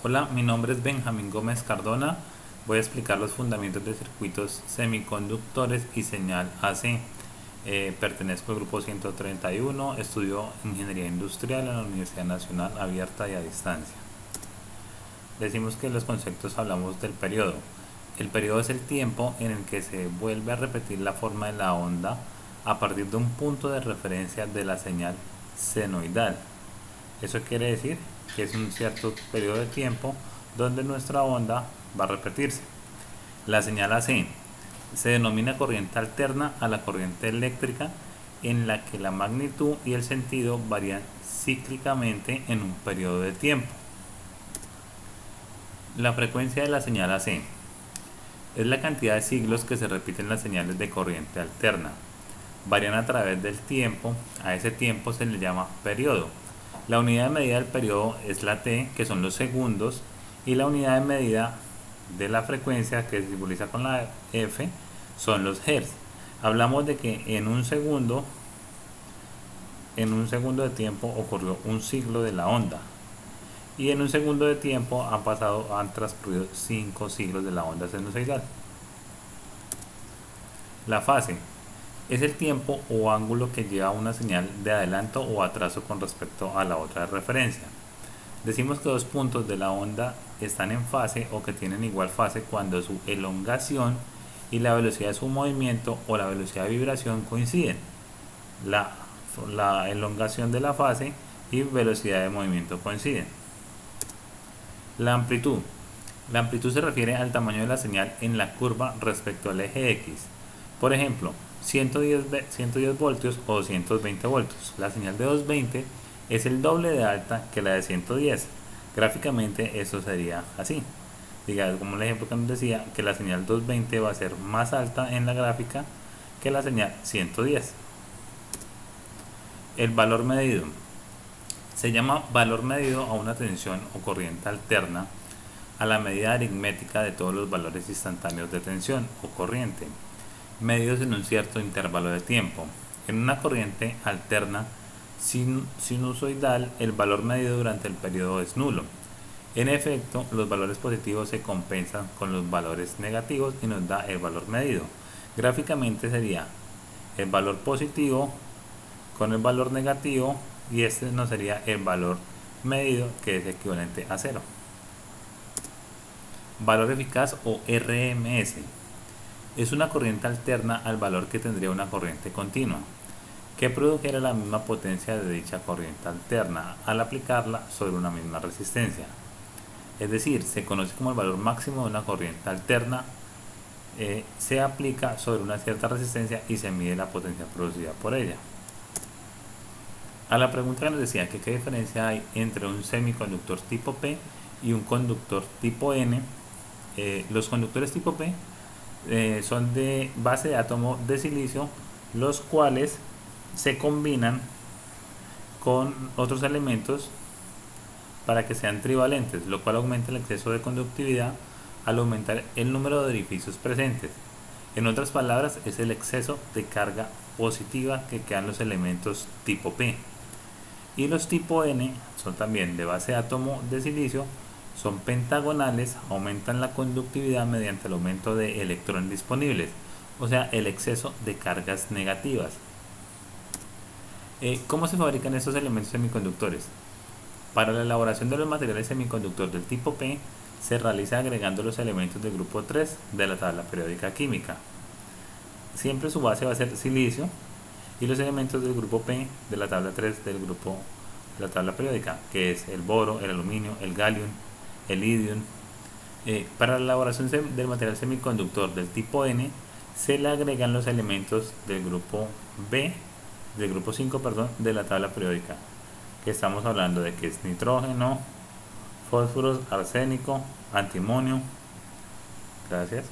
Hola, mi nombre es Benjamín Gómez Cardona. Voy a explicar los fundamentos de circuitos semiconductores y señal AC. Pertenezco al grupo 131, estudio Ingeniería Industrial en la Universidad Nacional Abierta y a Distancia. Decimos que los conceptos hablamos del periodo. El periodo es el tiempo en el que se vuelve a repetir la forma de la onda a partir de un punto de referencia de la señal senoidal. Eso quiere decir que es un cierto periodo de tiempo donde nuestra onda va a repetirse. La señal AC se denomina corriente alterna a la corriente eléctrica en la que la magnitud y el sentido varían cíclicamente en un periodo de tiempo. La frecuencia de la señal AC es la cantidad de siglos que se repiten las señales de corriente alterna. Varían a través del tiempo, a ese tiempo se le llama periodo. La unidad de medida del periodo es la T, que son los segundos, y la unidad de medida de la frecuencia, que se simboliza con la F, son los hertz. Hablamos de que en un segundo de tiempo ocurrió un siglo de la onda, y en un segundo de tiempo han transcurrido 5 siglos de la onda sinusoidal. La fase es el tiempo o ángulo que lleva una señal de adelanto o atraso con respecto a la otra de referencia. Decimos que dos puntos de la onda están en fase o que tienen igual fase cuando su elongación y la velocidad de su movimiento o la velocidad de vibración coinciden. La elongación de la fase y velocidad de movimiento coinciden. La amplitud. La amplitud se refiere al tamaño de la señal en la curva respecto al eje X. Por ejemplo, 110 voltios o 220 voltios. La señal de 220 es el doble de alta que la de 110. Gráficamente esto sería así. Digamos, como el ejemplo que nos decía, que la señal 220 va a ser más alta en la gráfica que la señal 110. El valor medido. Se llama valor medido a una tensión o corriente alterna a la medida aritmética de todos los valores instantáneos de tensión o corriente, medidos en un cierto intervalo de tiempo. En una corriente alterna sinusoidal, el valor medido durante el periodo es nulo. En efecto, los valores positivos se compensan con los valores negativos y nos da el valor medido. Gráficamente sería el valor positivo con el valor negativo, y este nos sería el valor medido, que es equivalente a 0. Valor eficaz o RMS es una corriente alterna al valor que tendría una corriente continua, que produjera la misma potencia de dicha corriente alterna al aplicarla sobre una misma resistencia. Es decir, se conoce como el valor máximo de una corriente alterna, se aplica sobre una cierta resistencia y se mide la potencia producida por ella. A la pregunta que nos decía que qué diferencia hay entre un semiconductor tipo P y un conductor tipo N, los conductores tipo P son de base de átomo de silicio, los cuales se combinan con otros elementos para que sean trivalentes, lo cual aumenta el exceso de conductividad al aumentar el número de orificios presentes. En otras palabras, es el exceso de carga positiva que quedan los elementos tipo P. Y los tipo N son también de base de átomo de silicio, son pentagonales, aumentan la conductividad mediante el aumento de electrones disponibles, o sea, el exceso de cargas negativas. ¿Cómo se fabrican estos elementos semiconductores? Para la elaboración de los materiales semiconductores del tipo P se realiza agregando los elementos del grupo 3 de la tabla periódica química. Siempre su base va a ser silicio, y los elementos del grupo P de la tabla 3 del grupo de la tabla periódica, que es el boro, el aluminio, el galio, el iridio. Para la elaboración del material semiconductor del tipo N se le agregan los elementos del grupo B, del grupo 5, perdón, de la tabla periódica, que estamos hablando de que es nitrógeno, fósforo, arsénico, antimonio. Gracias.